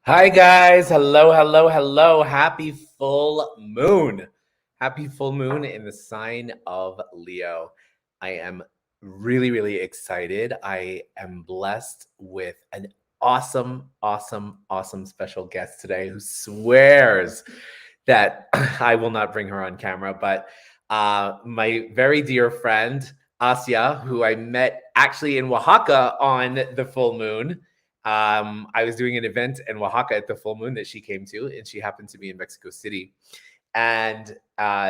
Hi guys, hello. Happy full moon. Happy full moon in the sign of Leo. I am really excited. I am blessed with an awesome special guest today who swears that I will not bring her on camera, but my very dear friend Asia, who I met actually in Oaxaca on the full moon. I was doing an event in Oaxaca at the full moon that she came to, and she happened to be in Mexico City. And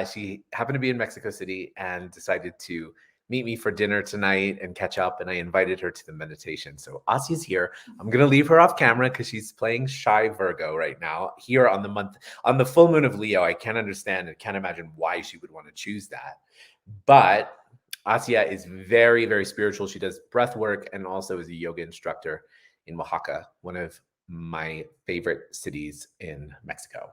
she happened to be in Mexico City and decided to meet me for dinner tonight and catch up. And I invited her to the meditation. So Asia's here. I'm going to leave her off camera because she's playing Shy Virgo right now here on the full moon of Leo. I can't understand and can't imagine why she would want to choose that. But Asia is very spiritual. She does breath work and also is a yoga instructor in Oaxaca, one of my favorite cities in Mexico.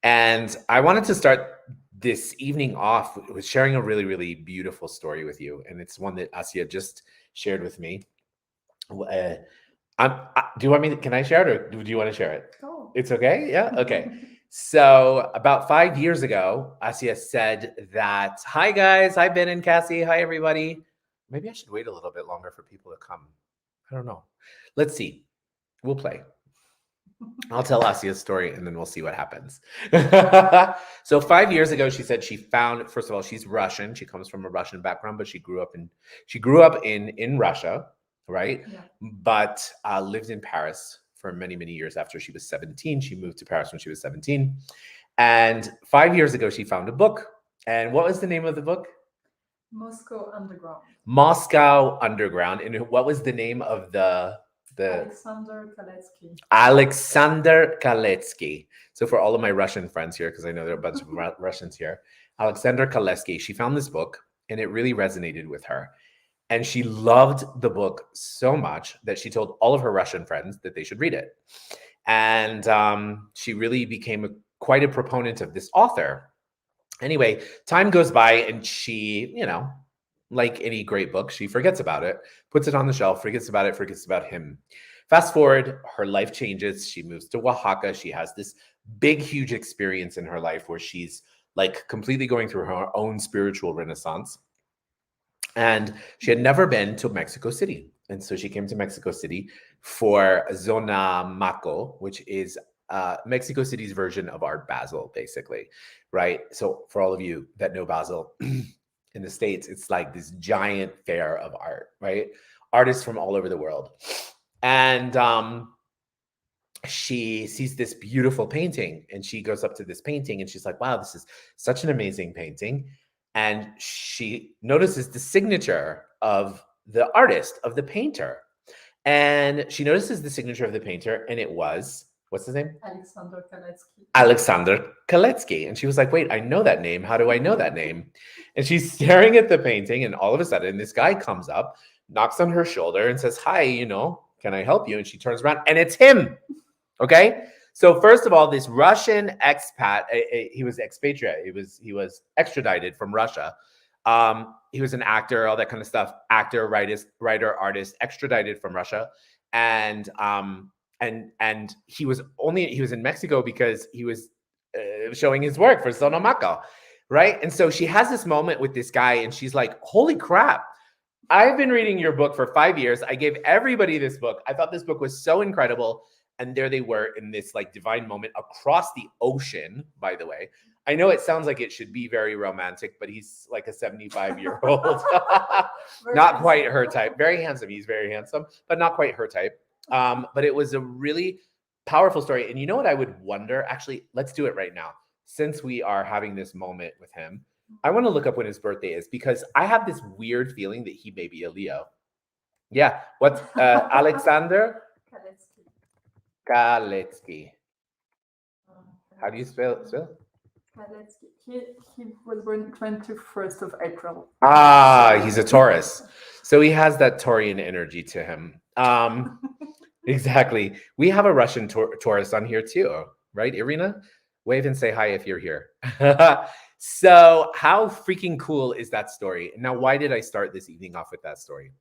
And I wanted to start this evening off with sharing a really beautiful story with you. And it's one that Asia just shared with me. Do you want me to, can I share it or do you want to share it? Oh. It's okay? Yeah? Okay. So about 5 years ago, Asia said that, hi guys, hi Ben and Cassie, hi everybody. Maybe I should wait a little bit longer for people to come. I don't know. Let's see. We'll play. I'll tell Asia's story and then we'll see what happens. So 5 years ago, she said she found, first of all, she's Russian. She comes from a Russian background, but she grew up in Russia, right? Yeah. But lived in Paris for many years after she was 17. She moved to Paris when she was 17. And 5 years ago, she found a book. And what was the name of the book? Moscow Underground. Moscow Underground. And what was the name of the Alexander Kaletsky. Alexander Kaletsky. So for all of my Russian friends here, because I know there are a bunch of Russians here, Alexander Kaletsky, she found this book and it really resonated with her. And she loved the book so much that she told all of her Russian friends that they should read it. And she really became quite a proponent of this author. Anyway, time goes by and she, like any great book, she forgets about it, puts it on the shelf, forgets about it, forgets about him. Fast forward, her life changes. She moves to Oaxaca. She has this big, huge experience in her life where she's like completely going through her own spiritual renaissance. And she had never been to Mexico City. And so she came to Mexico City for Zona Maco, which is Mexico City's version of Art Basel, basically, right? So for all of you that know Basel, in the States, it's like this giant fair of art, right? Artists from all over the world. And she sees this beautiful painting and she goes up to this painting and she's like, wow, this is such an amazing painting. And she notices the signature of the artist, of the painter. And she notices the signature of the painter and it was, what's his name? Alexander Kaletsky. Alexander Kaletsky. And she was like, wait, I know that name. How do I know that name? And she's staring at the painting and all of a sudden this guy comes up, knocks on her shoulder and says, hi, can I help you? And she turns around and it's him. Okay. So first of all, this Russian expat, he was expatriate. He was extradited from Russia. He was an actor, all that kind of stuff. Actor, writer, artist, extradited from Russia. And he was in Mexico because he was showing his work for Sonomaco, right? And so she has this moment with this guy and she's like, holy crap, I've been reading your book for 5 years. I gave everybody this book. I thought this book was so incredible. And there they were in this like divine moment across the ocean, by the way. I know it sounds like it should be very romantic, but he's like a 75-year-old. Not quite her type. Very handsome. He's very handsome, but not quite her type. But it was a really powerful story. And you know what I would wonder? Actually, let's do it right now. Since we are having this moment with him, I want to look up when his birthday is because I have this weird feeling that he may be a Leo. Yeah. What's Alexander Kaletsky? How do you spell? He was born 21st of April. Ah, he's a Taurus. So he has that Taurian energy to him. Exactly. We have a Russian Taurus on here too, right, Irina? Wave and say hi if you're here. So how freaking cool is that story? Now, why did I start this evening off with that story?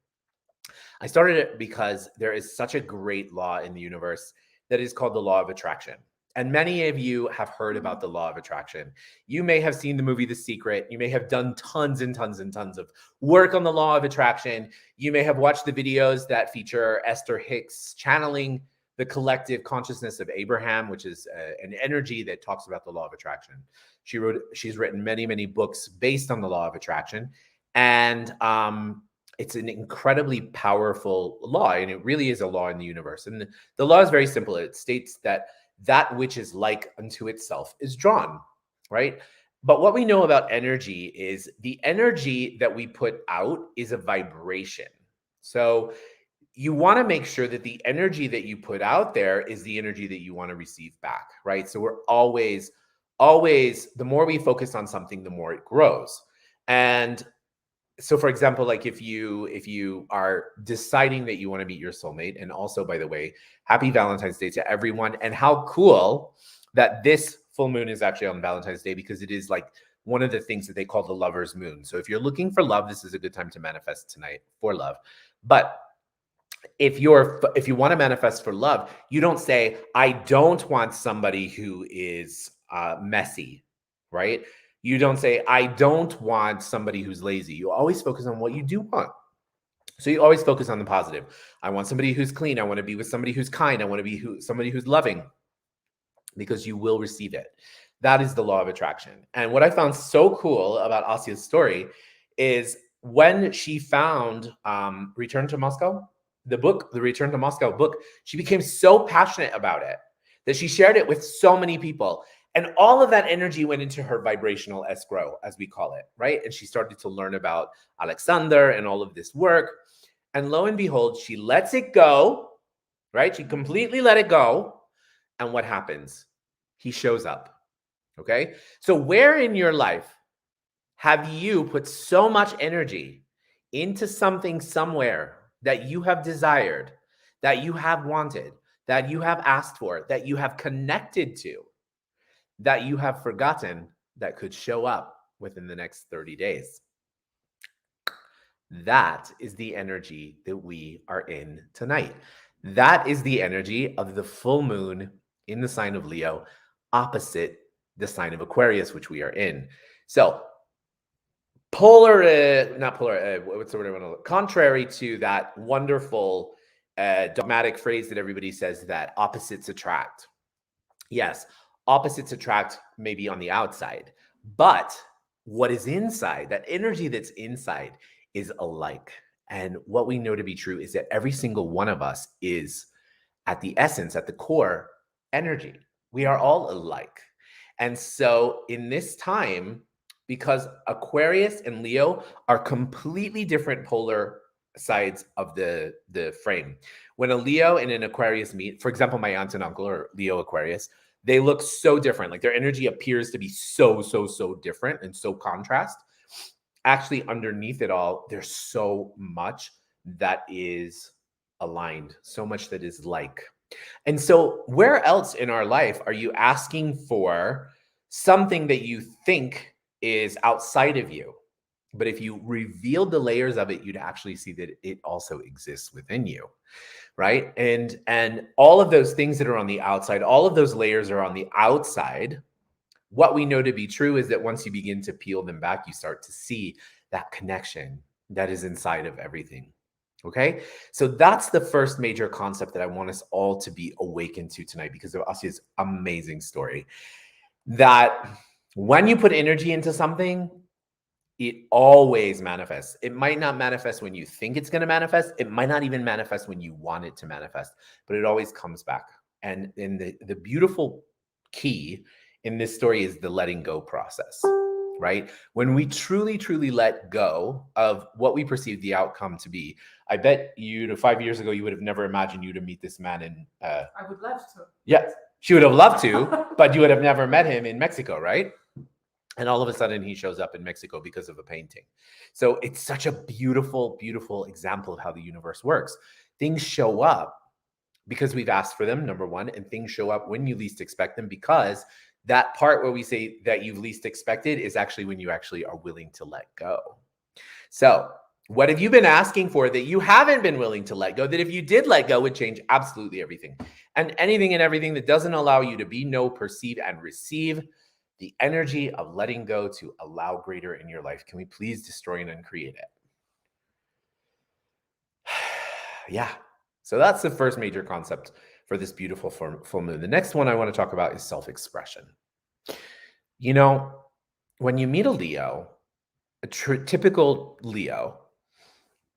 I started it because there is such a great law in the universe that is called the law of attraction. And many of you have heard about the law of attraction. You may have seen the movie The Secret. You may have done tons and tons and tons of work on the law of attraction. You may have watched the videos that feature Esther Hicks channeling the collective consciousness of Abraham, which is an energy that talks about the law of attraction. She's written many, many books based on the law of attraction. And it's an incredibly powerful law, and it really is a law in the universe. And the law is very simple. It states that which is like unto itself is drawn, right? But what we know about energy is the energy that we put out is a vibration. So you want to make sure that the energy that you put out there is the energy that you want to receive back, right? So we're always, the more we focus on something, the more it grows. And so for example, like if you are deciding that you want to meet your soulmate, and also, by the way, happy Valentine's Day to everyone. And how cool that this full moon is actually on Valentine's Day, because it is like one of the things that they call the lover's moon. So if you're looking for love, this is a good time to manifest tonight for love. But if you want to manifest for love, you don't say, I don't want somebody who is messy, right? You don't say, I don't want somebody who's lazy. You always focus on what you do want. So you always focus on the positive. I want somebody who's clean. I want to be with somebody who's kind. I want to be somebody who's loving, because you will receive it. That is the law of attraction. And what I found so cool about Asia's story is when she found Return to Moscow, the book, the Return to Moscow book, she became so passionate about it that she shared it with so many people. And all of that energy went into her vibrational escrow, as we call it, right? And she started to learn about Alexander and all of this work. And lo and behold, she lets it go, right? She completely let it go. And what happens? He shows up, okay? So where in your life have you put so much energy into something somewhere that you have desired, that you have wanted, that you have asked for, that you have connected to, that you have forgotten, that could show up within the next 30 days? That is the energy that we are in tonight. That is the energy of the full moon in the sign of Leo, opposite the sign of Aquarius, which we are in. So contrary to that wonderful dogmatic phrase that everybody says, that opposites attract. Yes, opposites attract maybe on the outside, but what is inside, that energy that's inside, is alike. And what we know to be true is that every single one of us is, at the essence, at the core, energy. We are all alike. And so in this time, because Aquarius and Leo are completely different polar sides of the frame. When a Leo and an Aquarius meet, for example, my aunt and uncle are Leo Aquarius, they look so different. Like their energy appears to be so different and so contrast. Actually, underneath it all, there's so much that is aligned, so much that is like. And so where else in our life are you asking for something that you think is outside of you? But if you revealed the layers of it, you'd actually see that it also exists within you, right? And all of those things that are on the outside, all of those layers are on the outside. What we know to be true is that once you begin to peel them back, you start to see that connection that is inside of everything. Okay, so that's the first major concept that I want us all to be awakened to tonight because of Asia's amazing story. That when you put energy into something, it always manifests. It might not manifest when you think it's going to manifest. It might not even manifest when you want it to manifest, but it always comes back. And the beautiful key in this story is the letting go process, right? When we truly, truly let go of what we perceive the outcome to be. I bet you 5 years ago, you would have never imagined you to meet this man in. I would love to. Yeah, she would have loved to, but you would have never met him in Mexico, right? And all of a sudden he shows up in Mexico because of a painting. So it's such a beautiful, beautiful example of how the universe works. Things show up because we've asked for them, number one, and things show up when you least expect them, because that part where we say that you've least expected is actually when you actually are willing to let go. So what have you been asking for that you haven't been willing to let go, that if you did let go would change absolutely everything? And anything and everything that doesn't allow you to be, know, perceive, and receive the energy of letting go to allow greater in your life. Can we please destroy and uncreate it? Yeah. So that's the first major concept for this beautiful full moon. The next one I want to talk about is self-expression. You know, when you meet a Leo, a typical Leo,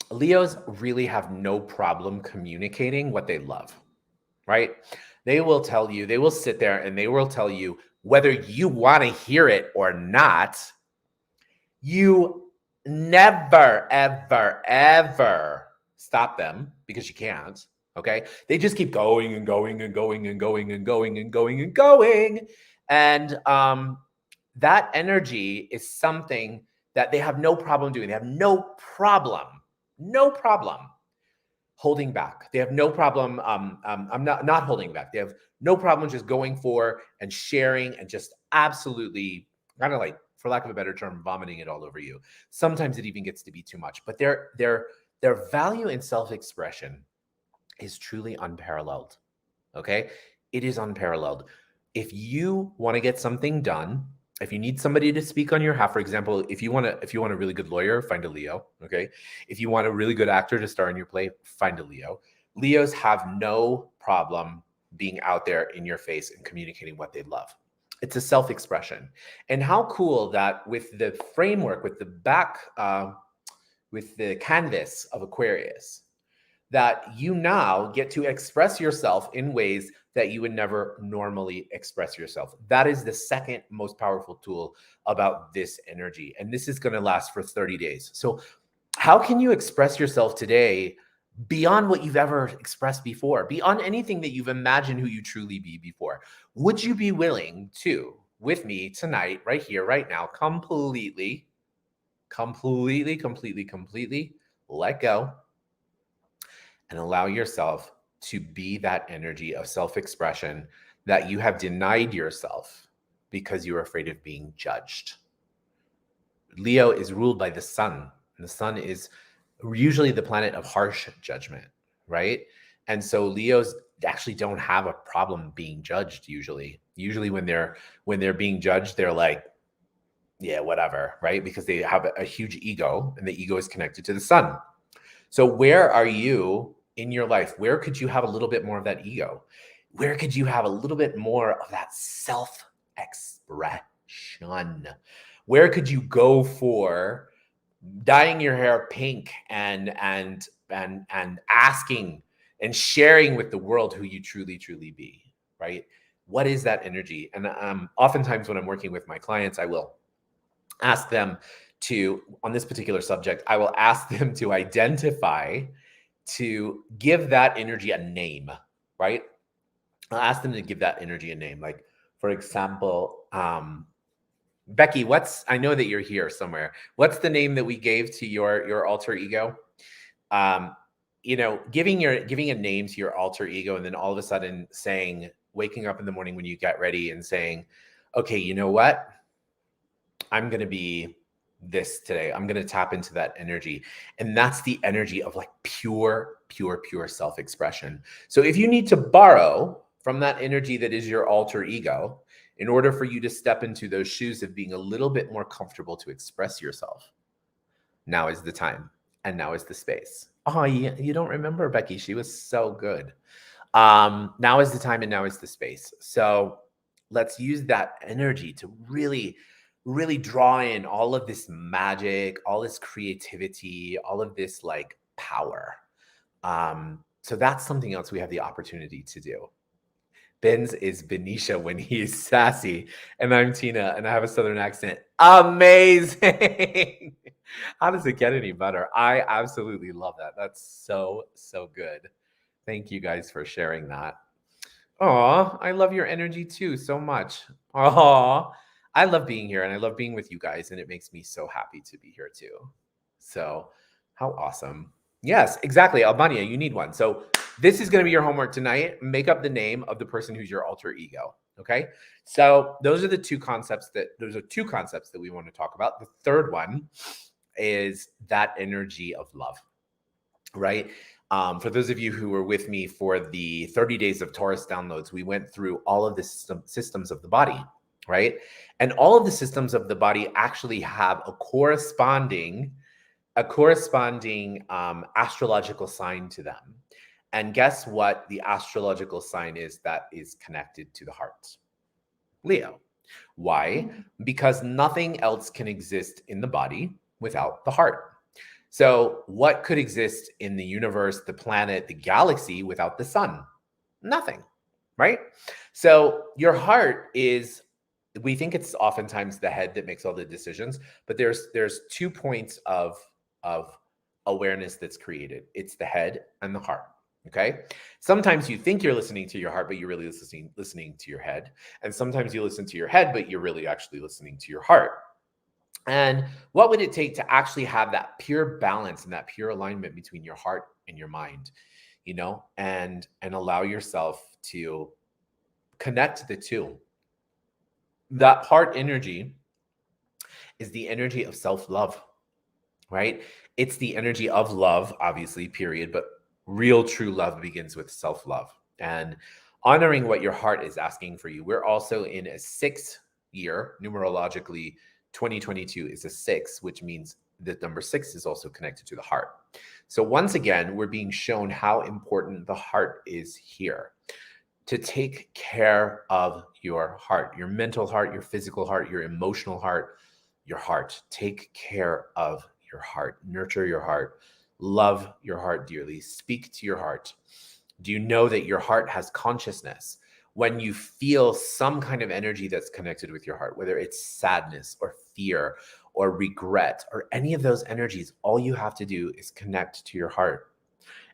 Leos really have no problem communicating what they love, right? They will tell you, they will sit there and they will tell you, whether you want to hear it or not, you never, ever, ever stop them, because you can't. Okay. They just keep going and going and going and going and going and going and going. And that energy is something that they have no problem doing. They have no problem holding back. They have no problem. I'm not holding back. They have no problem just going for and sharing and just absolutely kind of like, for lack of a better term, vomiting it all over you. Sometimes it even gets to be too much, but their value in self-expression is truly unparalleled. Okay. It is unparalleled. If you want to get something done, if you need somebody to speak on your behalf, for example, if you want a really good lawyer, find a Leo. Okay. If you want a really good actor to star in your play, find a Leo. Leos have no problem being out there in your face and communicating what they love. It's a self-expression. And how cool that with the framework, with the back, with the canvas of Aquarius, that you now get to express yourself in ways that you would never normally express yourself. That is the second most powerful tool about this energy. And this is going to last for 30 days. So how can you express yourself today beyond what you've ever expressed before, beyond anything that you've imagined who you truly be before? Would you be willing to, with me tonight, right here, right now, completely let go and allow yourself to be that energy of self-expression that you have denied yourself because you're afraid of being judged? Leo is ruled by the sun, and the sun is usually the planet of harsh judgment, right? And so Leos actually don't have a problem being judged usually. Usually when they're being judged, they're like, yeah, whatever, right? Because they have a huge ego, and the ego is connected to the sun. So where are you in your life? Where could you have a little bit more of that ego? Where could you have a little bit more of that self-expression? Where could you go for dyeing your hair pink and asking and sharing with the world who you truly be, right? What is that energy? And oftentimes when I'm working with my clients, I will ask them to, on this particular subject, I will ask them to identify, to give that energy a name, right? I'll ask them to give that energy a name. Like, for example, Becky, I know that you're here somewhere. What's the name that we gave to your alter ego? Giving a name to your alter ego, and then all of a sudden waking up in the morning when you get ready and saying, okay, you know what? I'm going to be this today. I'm going to tap into that energy. And that's the energy of like pure self-expression. So if you need to borrow from that energy that is your alter ego, in order for you to step into those shoes of being a little bit more comfortable to express yourself, now is the time. and now is the space. Oh, you don't remember, Becky. She was so good. Now is the time and now is the space. So let's use that energy to really, really draw in all of this magic, all this creativity, all of this like power. So that's something else we have the opportunity to do. Ben's is Benicia when he's sassy, and I'm Tina, and I have a Southern accent. Amazing. How does it get any better? I absolutely love that. That's so, so good. Thank you guys for sharing that. Aw, I love your energy too so much. Aw, I love being here and I love being with you guys, and it makes me so happy to be here too. So, how awesome. Yes, exactly. Albania, you need one. So, this is going to be your homework tonight. Make up the name of the person who's your alter ego. Okay. So, those are two concepts that we want to talk about. The third one is that energy of love, right? For those of you who were with me for the 30 days of Taurus downloads, we went through all of the systems of the body, right? And all of the systems of the body actually have a corresponding astrological sign to them. And guess what the astrological sign is that is connected to the heart? Leo. Why? Because nothing else can exist in the body without the heart. So what could exist in the universe, the planet, the galaxy without the sun? Nothing, right? So your heart is, we think it's oftentimes the head that makes all the decisions, but there's 2 points of awareness that's created. It's the head and the heart. Okay. Sometimes you think you're listening to your heart, but you're really listening to your head. And sometimes you listen to your head, but you're really actually listening to your heart. And what would it take to actually have that pure balance and that pure alignment between your heart and your mind, you know, and allow yourself to connect the two? That heart energy is the energy of self-love, right? It's the energy of love, obviously, period, but real true love begins with self-love and honoring what your heart is asking for you. We're also in a 6th year, numerologically. 2022 is a 6, which means the number 6 is also connected to the heart. So once again, we're being shown how important the heart is here. To take care of your heart, your mental heart, your physical heart, your emotional heart, your heart. Take care of your heart. Nurture your heart. Love your heart dearly. Speak to your heart. Do you know that your heart has consciousness? When you feel some kind of energy that's connected with your heart, whether it's sadness or fear or regret or any of those energies, all you have to do is connect to your heart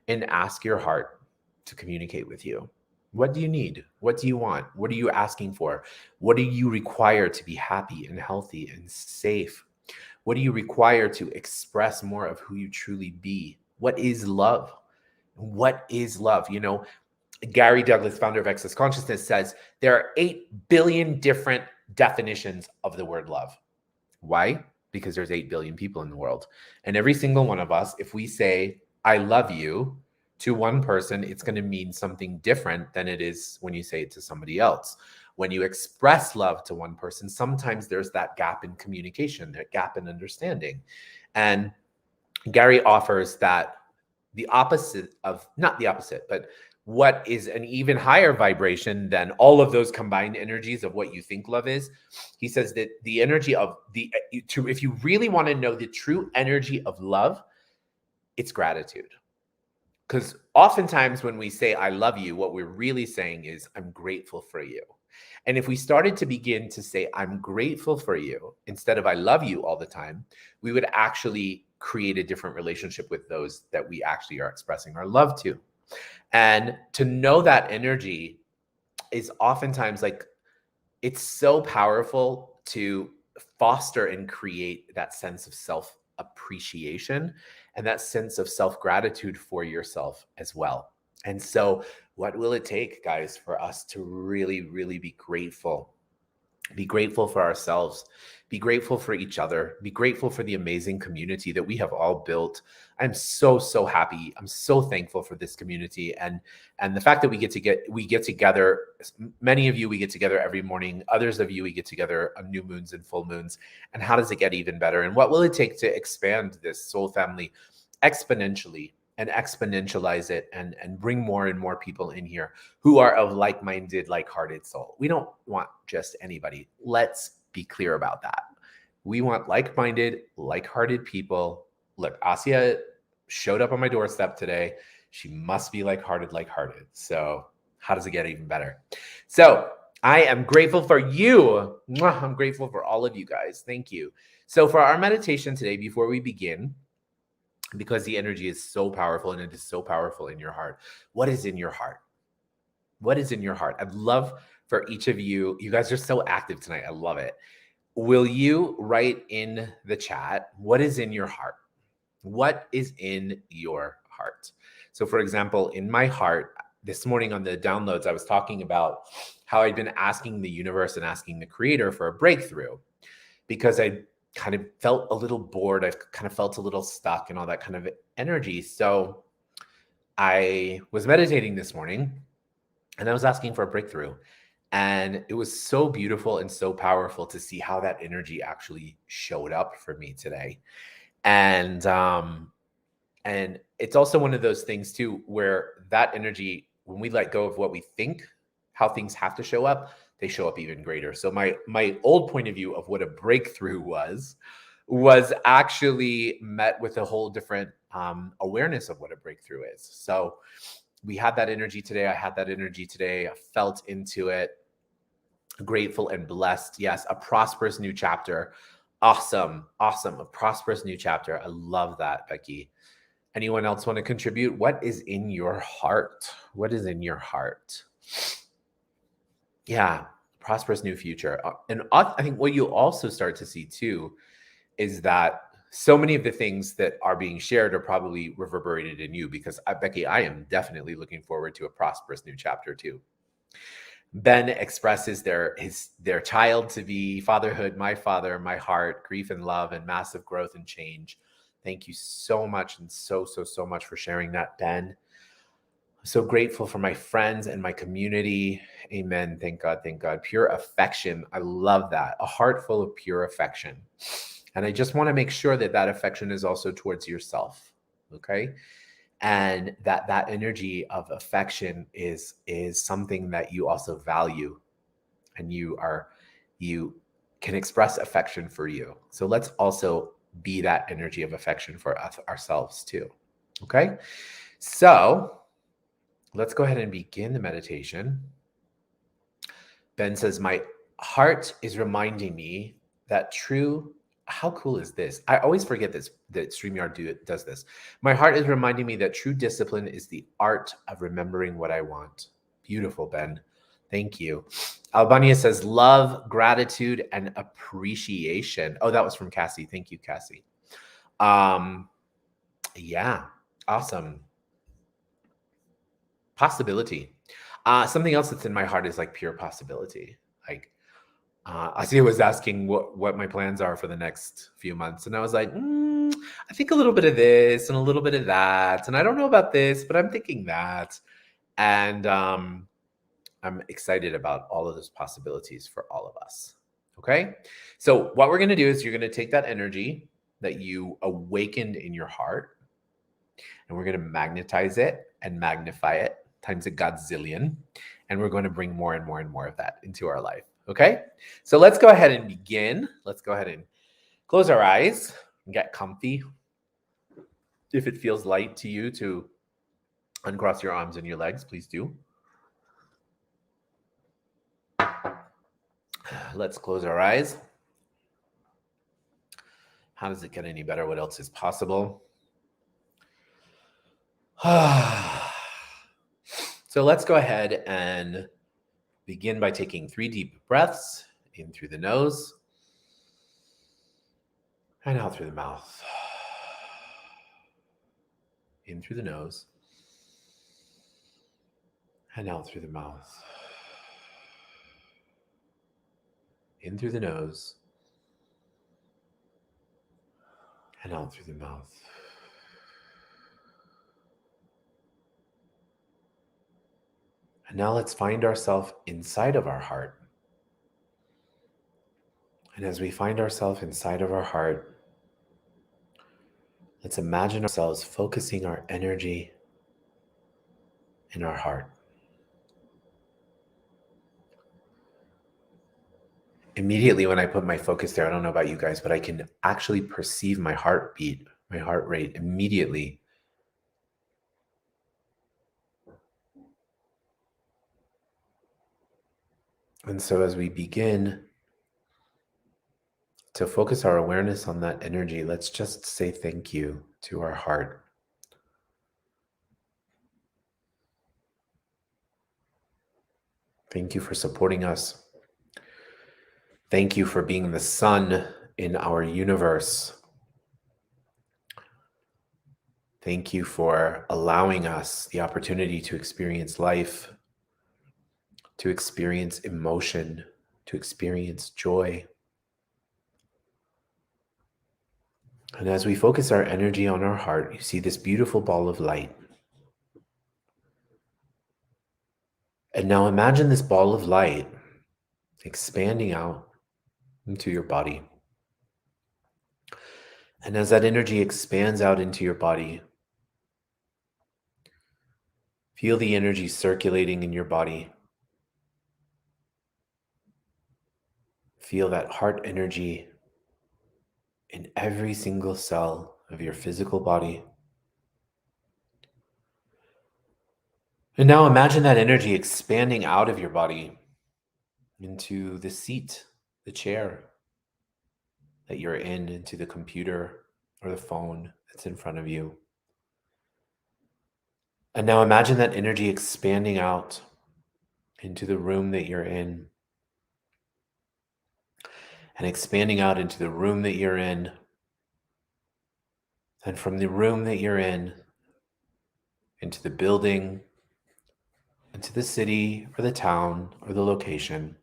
and ask your heart to communicate with you. What do you need? What do you want? What are you asking for? What do you require to be happy and healthy and safe? What do you require to express more of who you truly be? What is love? What is love? You know, Gary Douglas, founder of Access Consciousness, says there are 8 billion different definitions of the word love. Why? Because there's 8 billion people in the world. And every single one of us, if we say, I love you to one person, it's going to mean something different than it is when you say it to somebody else. When you express love to one person, sometimes there's that gap in communication, that gap in understanding. And Gary offers that the opposite of, not the opposite, but what is an even higher vibration than all of those combined energies of what you think love is. He says that the energy of if you really want to know the true energy of love, it's gratitude. Because oftentimes when we say, I love you, what we're really saying is, I'm grateful for you. And if we started to begin to say, I'm grateful for you, instead of I love you all the time, we would actually create a different relationship with those that we actually are expressing our love to. And to know that energy is oftentimes like, it's so powerful to foster and create that sense of self-appreciation and that sense of self-gratitude for yourself as well. And so what will it take, guys, for us to really, really be grateful? Be grateful for ourselves. Be grateful for each other. Be grateful for the amazing community that we have all built. I'm so, so happy. I'm so thankful for this community and the fact that we get together. Many of you, we get together every morning. Others of you, we get together on new moons and full moons. And how does it get even better? And what will it take to expand this soul family exponentially and exponentialize it and bring more and more people in here who are of like-minded, like-hearted soul. We don't want just anybody. Let's be clear about that. We want like-minded, like-hearted people. Look, Asya showed up on my doorstep today. She must be like-hearted. So how does it get even better? So I am grateful for you. I'm grateful for all of you guys. Thank you. So for our meditation today, before we begin, because the energy is so powerful and it is so powerful in your heart, what is in your heart? What is in your heart? I'd love for each of you. You guys are so active tonight. I love it. Will you write in the chat, what is in your heart? What is in your heart? So for example, in my heart, this morning on the downloads, I was talking about how I'd been asking the universe and asking the creator for a breakthrough because I kind of felt a little bored. I kind of felt a little stuck and all that kind of energy. So I was meditating this morning and I was asking for a breakthrough. And it was so beautiful and so powerful to see how that energy actually showed up for me today. And it's also one of those things too, where that energy, when we let go of what we think, how things have to show up, they show up even greater. So my old point of view of what a breakthrough was actually met with a whole different awareness of what a breakthrough is. So we had that energy today. I had that energy today. I felt into it. Grateful and blessed. Yes, a prosperous new chapter. Awesome. A prosperous new chapter. I love that, Becky. Anyone else want to contribute? What is in your heart? What is in your heart? Yeah, prosperous new future. And I think what you'll also start to see too is that so many of the things that are being shared are probably reverberated in you, because Becky, I am definitely looking forward to a prosperous new chapter too. Ben expresses their child to be fatherhood, my father, my heart, grief and love, and massive growth and change. Thank you so much, and so much for sharing that, Ben. I'm so grateful for my friends and my community. Amen. Thank God. Pure affection. I love that. A heart full of pure affection. And I just want to make sure that that affection is also towards yourself. Okay. And that energy of affection is something that you also value, and you can express affection for you. So let's also be that energy of affection for ourselves too. Okay. So let's go ahead and begin the meditation. Ben says, my heart is reminding me that true. How cool is this? I always forget this, that StreamYard does this. My heart is reminding me that true discipline is the art of remembering what I want. Beautiful, Ben. Thank you. Albania says, love, gratitude, and appreciation. Oh, that was from Cassie. Thank you, Cassie. Yeah, awesome. Possibility. Something else that's in my heart is like pure possibility. Like, Asia was asking what my plans are for the next few months. And I was like, I think a little bit of this and a little bit of that. And I don't know about this, but I'm thinking that. And I'm excited about all of those possibilities for all of us. Okay. So what we're going to do is you're going to take that energy that you awakened in your heart, and we're going to magnetize it and magnify it times a godzillion. And we're going to bring more and more and more of that into our life. Okay, so let's go ahead and begin. Let's go ahead and close our eyes and get comfy. If it feels light to you to uncross your arms and your legs, please do. Let's close our eyes. How does it get any better? What else is possible? So let's go ahead and begin by taking 3 deep breaths in through the nose and out through the mouth. In through the nose and out through the mouth. In through the nose and out through the mouth. And now let's find ourselves inside of our heart. And as we find ourselves inside of our heart, Let's imagine ourselves focusing our energy in our heart. Immediately when I put my focus there, I don't know about you guys, but I can actually perceive my heartbeat, my heart rate immediately. And so as we begin to focus our awareness on that energy, let's just say thank you to our heart. Thank you for supporting us. Thank you for being the sun in our universe. Thank you for allowing us the opportunity to experience life, to experience emotion, to experience joy. And as we focus our energy on our heart, you see this beautiful ball of light. And now imagine this ball of light expanding out into your body. And as that energy expands out into your body, feel the energy circulating in your body. Feel that heart energy in every single cell of your physical body. And now imagine that energy expanding out of your body into the seat, the chair that you're in, into the computer or the phone that's in front of you. And now imagine that energy expanding out into the room that you're in, and expanding out into the room that you're in, and from the room that you're in, into the building, into the city or the town or the location.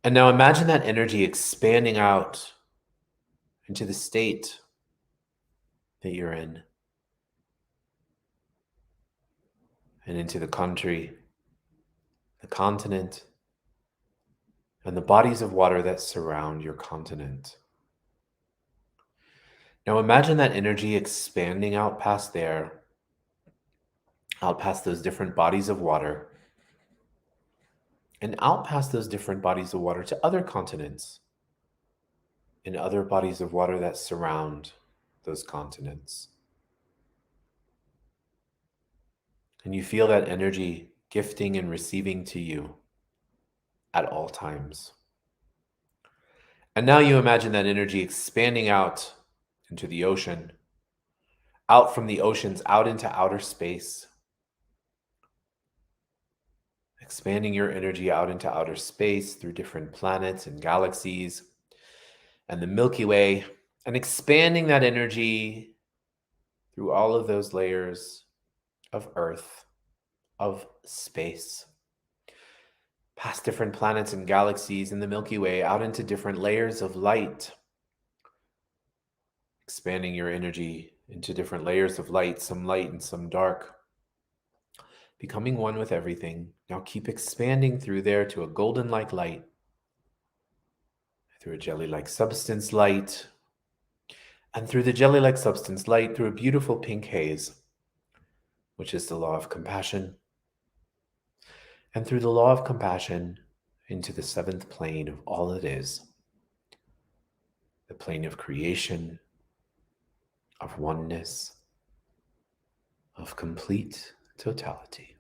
And now imagine that energy expanding out into the state that you're in, and into the country, the continent, and the bodies of water that surround your continent. Now imagine that energy expanding out past there, out past those different bodies of water, and out past those different bodies of water to other continents and other bodies of water that surround those continents. And you feel that energy gifting and receiving to you at all times. And now you imagine that energy expanding out into the ocean, out from the oceans, out into outer space, expanding your energy out into outer space through different planets and galaxies and the Milky Way, and expanding that energy through all of those layers of Earth, of space, past different planets and galaxies in the Milky Way, out into different layers of light, expanding your energy into different layers of light and some dark, becoming one with everything. Now keep expanding through there to a golden-like light, through a jelly-like substance light, and through the jelly-like substance light, through a beautiful pink haze, which is the law of compassion, and through the law of compassion into the seventh plane of all it is, the plane of creation, of oneness, of complete totality.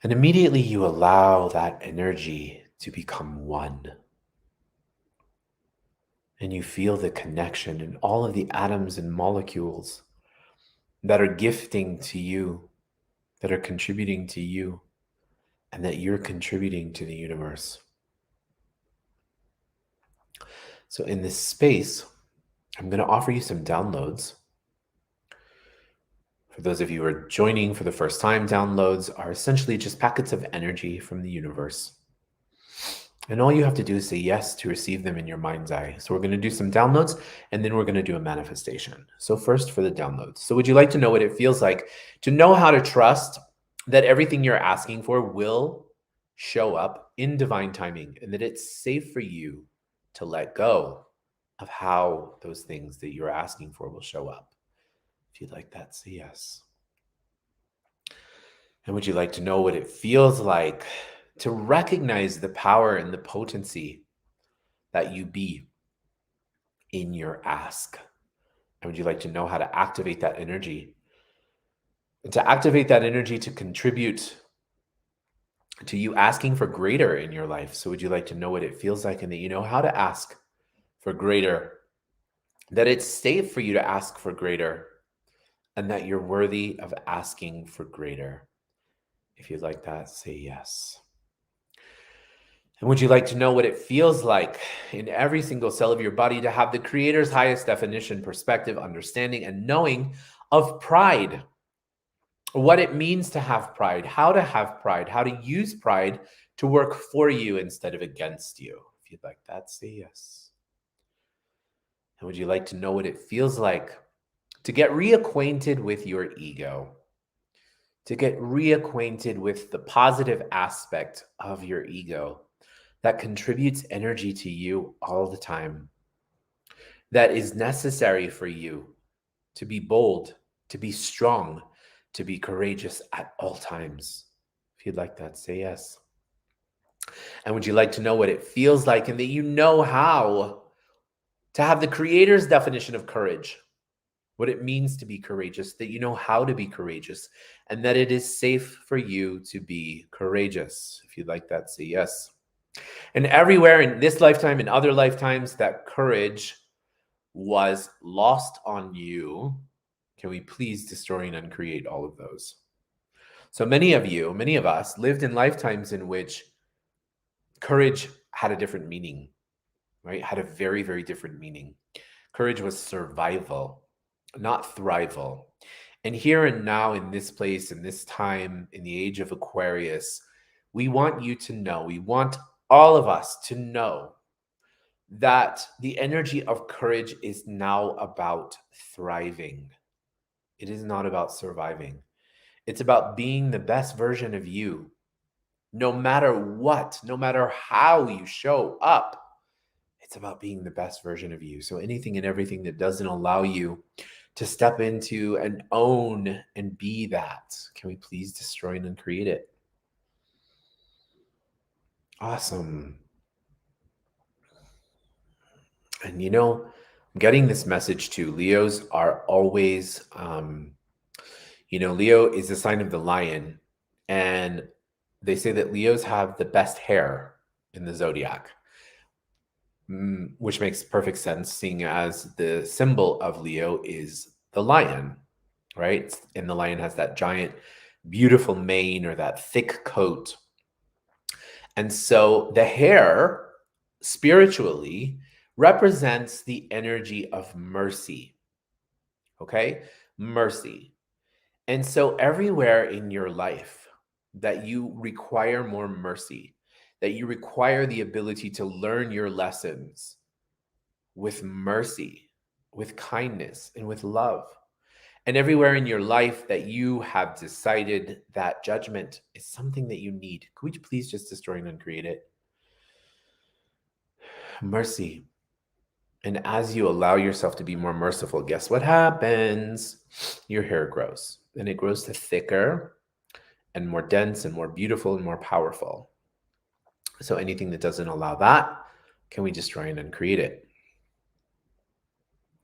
And immediately you allow that energy to become one. And you feel the connection in all of the atoms and molecules that are gifting to you, that are contributing to you, and that you're contributing to the universe. So in this space, I'm going to offer you some downloads. For those of you who are joining for the first time, downloads are essentially just packets of energy from the universe. And all you have to do is say yes to receive them in your mind's eye. So we're going to do some downloads, and then we're going to do a manifestation. So first for the downloads. So would you like to know what it feels like to know how to trust that everything you're asking for will show up in divine timing, and that it's safe for you to let go of how those things that you're asking for will show up. If you'd like that, say yes. And would you like to know what it feels like to recognize the power and the potency that you be in your ask? And would you like to know how to activate that energy? And to activate that energy to contribute to you asking for greater in your life. So would you like to know what it feels like and that you know how to ask for greater, that it's safe for you to ask for greater, and that you're worthy of asking for greater? If you'd like that, say yes. And would you like to know what it feels like in every single cell of your body to have the Creator's highest definition, perspective, understanding, and knowing of pride? What it means to have pride, how to use pride to work for you instead of against you. If you'd like that, say yes. And would you like to know what it feels like to get reacquainted with your ego, to get reacquainted with the positive aspect of your ego that contributes energy to you all the time, that is necessary for you to be bold, to be strong, to be courageous at all times? If you'd like that, say yes. And would you like to know what it feels like and that you know how to have the Creator's definition of courage, what it means to be courageous, that you know how to be courageous, and that it is safe for you to be courageous? If you'd like that, say yes. And everywhere in this lifetime and other lifetimes that courage was lost on you, can we please destroy and uncreate all of those? So many of us lived in lifetimes in which courage had a different meaning, right? Had a very, very different meaning. Courage was survival, not thrival. And here and now, in this place, in this time, in the age of Aquarius, we want you to know, we want all of us to know that the energy of courage is now about thriving. It is not about surviving. It's about being the best version of you, no matter what, no matter how you show up. It's about being the best version of you. So anything and everything that doesn't allow you to step into and own and be that, can we please destroy and uncreate it? Awesome. And you know, I'm getting this message too. Leos are always, Leo is the sign of the lion. And they say that Leos have the best hair in the zodiac, which makes perfect sense, seeing as the symbol of Leo is the lion, right? And the lion has that giant, beautiful mane or that thick coat. And so the hair, spiritually, represents the energy of mercy. Okay? Mercy. And so everywhere in your life that you require more mercy, that you require the ability to learn your lessons with mercy, with kindness, and with love, and everywhere in your life that you have decided that judgment is something that you need, could you please just destroy and uncreate it? Mercy. And as you allow yourself to be more merciful, guess what happens? Your hair grows, and it grows to thicker and more dense and more beautiful and more powerful. So anything that doesn't allow that, can we destroy and uncreate it?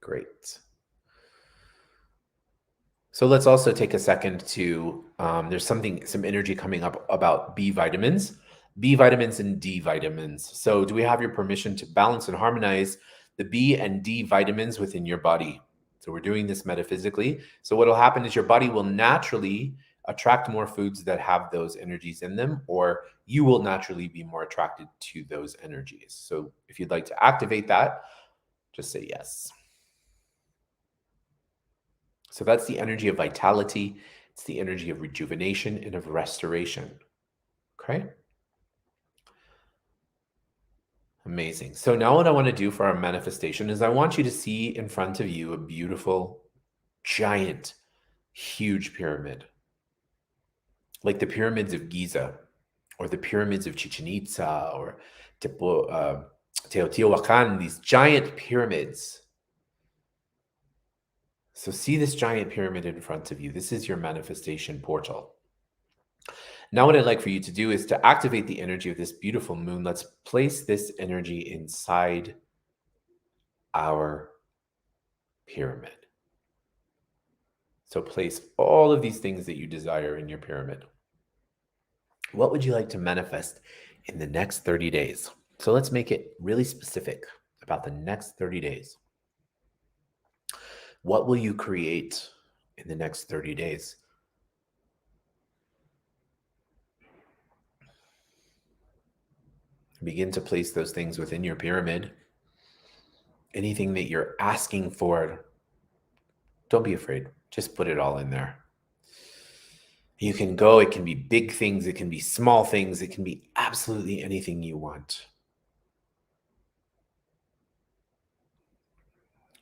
Great. So let's also take a second to, there's some energy coming up about B vitamins and D vitamins. So do we have your permission to balance and harmonize the B and D vitamins within your body? So we're doing this metaphysically. So what will happen is your body will naturally attract more foods that have those energies in them, or you will naturally be more attracted to those energies. So if you'd like to activate that, just say yes. So that's the energy of vitality. It's the energy of rejuvenation and of restoration. Okay? Amazing. So now what I want to do for our manifestation is I want you to see in front of you a beautiful, giant, huge pyramid. Like the pyramids of Giza or the pyramids of Chichen Itza or Teotihuacan, these giant pyramids. So see this giant pyramid in front of you. This is your manifestation portal. Now what I'd like for you to do is to activate the energy of this beautiful moon. Let's place this energy inside our pyramid. So place all of these things that you desire in your pyramid. What would you like to manifest in the next 30 days? So let's make it really specific about the next 30 days. What will you create in the next 30 days? Begin to place those things within your pyramid. Anything that you're asking for, don't be afraid. Just put it all in there. You can go, it can be big things, it can be small things, it can be absolutely anything you want.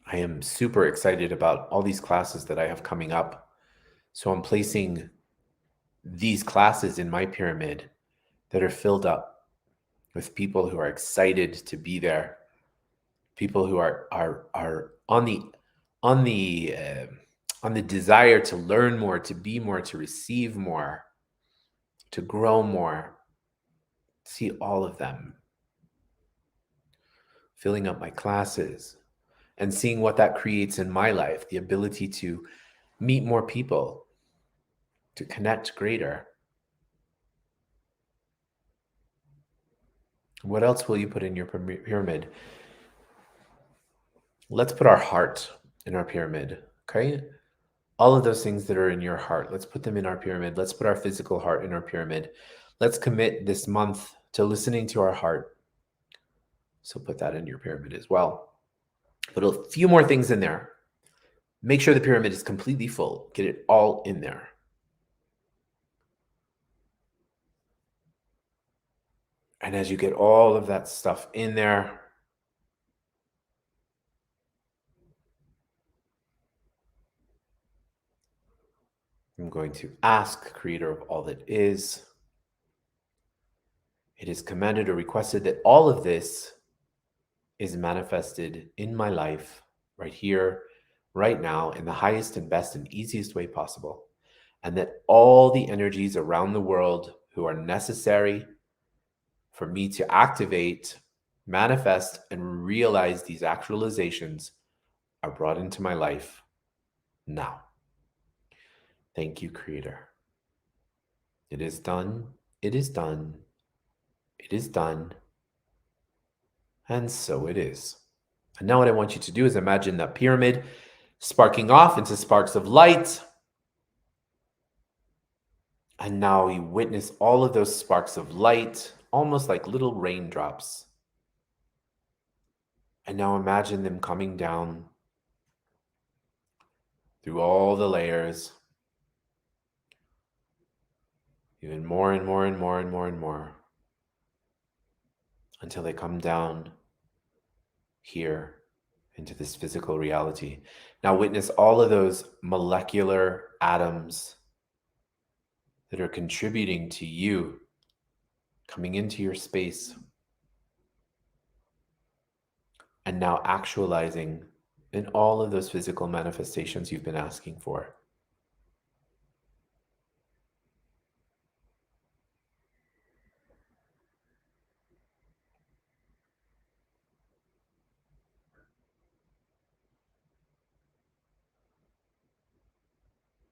I am super excited about all these classes that I have coming up. So I'm placing these classes in my pyramid that are filled up with people who are excited to be there, people who are on the desire to learn more, to be more, to receive more, to grow more. See all of them filling up my classes and seeing what that creates in my life, the ability to meet more people, to connect greater. What else will you put in your pyramid? Let's put our heart in our pyramid, okay? All of those things that are in your heart, let's put them in our pyramid. Let's put our physical heart in our pyramid. Let's commit this month to listening to our heart. So put that in your pyramid as well. Put a few more things in there. Make sure the pyramid is completely full. Get it all in there. And as you get all of that stuff in there, I'm going to ask, Creator of all that is, it is commanded or requested that all of this is manifested in my life right here, right now, in the highest and best and easiest way possible. And that all the energies around the world who are necessary for me to activate, manifest, and realize these actualizations are brought into my life now. Thank you, Creator. It is done. It is done. It is done. And so it is. And now what I want you to do is imagine that pyramid sparking off into sparks of light. And now you witness all of those sparks of light, almost like little raindrops. And now imagine them coming down through all the layers, even more and more and more and more and more, until they come down here into this physical reality. Now witness all of those molecular atoms that are contributing to you coming into your space and now actualizing in all of those physical manifestations you've been asking for.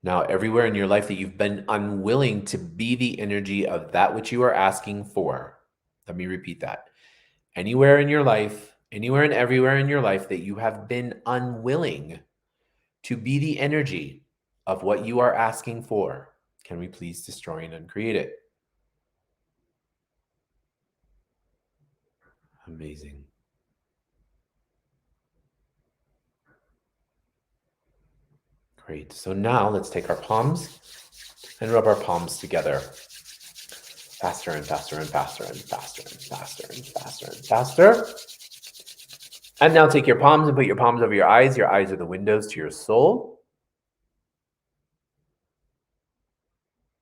Now, everywhere in your life that you've been unwilling to be the energy of that which you are asking for, let me repeat that. Anywhere in your life, anywhere and everywhere in your life that you have been unwilling to be the energy of what you are asking for, can we please destroy and uncreate it? Amazing. Great. So now let's take our palms and rub our palms together. Faster and faster and faster and faster and faster and faster and faster. And now take your palms and put your palms over your eyes. Your eyes are the windows to your soul.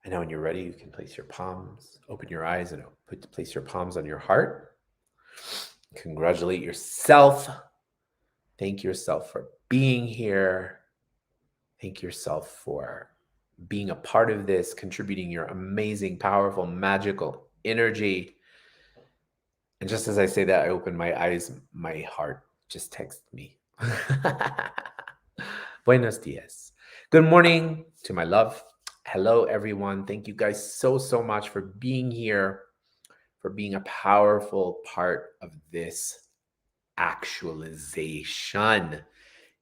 And now when you're ready, you can place your palms, open your eyes and place your palms on your heart. Congratulate yourself. Thank yourself for being here. Thank yourself for being a part of this, contributing your amazing, powerful, magical energy. And just as I say that, I open my eyes, my heart just texted me. Buenos dias. Good morning to my love. Hello, everyone. Thank you guys so much for being here, for being a powerful part of this actualization.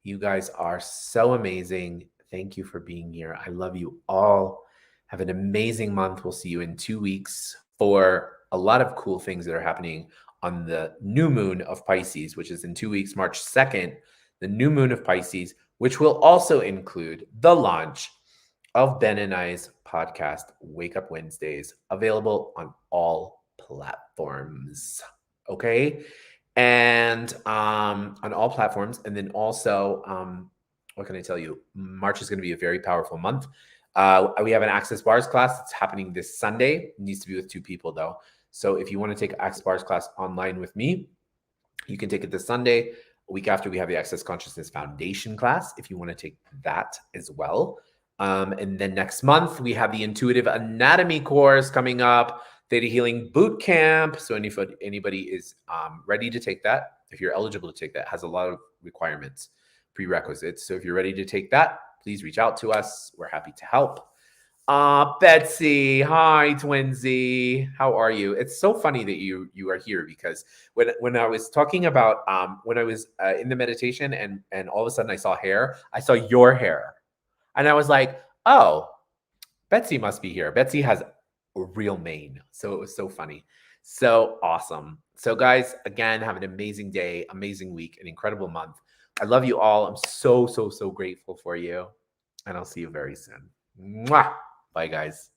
You guys are so amazing. Thank you for being here. I love you all. Have an amazing month. We'll see you in 2 weeks for a lot of cool things that are happening on the new moon of Pisces, which is in 2 weeks, March 2nd, the new moon of Pisces, which will also include the launch of Ben and I's podcast, Wake Up Wednesdays, available on all platforms. Okay. And on all platforms. And then also, what can I tell you? March is going to be a very powerful month. We have an Access Bars class that's happening this Sunday. It needs to be with 2 people though. So if you want to take Access Bars class online with me, you can take it this Sunday. A week after, we have the Access Consciousness Foundation class if you want to take that as well. And then next month, we have the Intuitive Anatomy course coming up, Theta Healing Boot Camp. So anybody is ready to take that, if you're eligible to take that, has a lot of requirements, prerequisites. So if you're ready to take that, please reach out to us. We're happy to help. Betsy, hi, Twinsy. How are you? It's so funny that you are here because when I was talking about when I was in the meditation and all of a sudden I saw hair, I saw your hair. And I was like, oh, Betsy must be here. Betsy has a real mane. So it was so funny. So awesome. So guys, again, have an amazing day, amazing week, an incredible month. I love you all. I'm so grateful for you. And I'll see you very soon. Mwah! Bye, guys.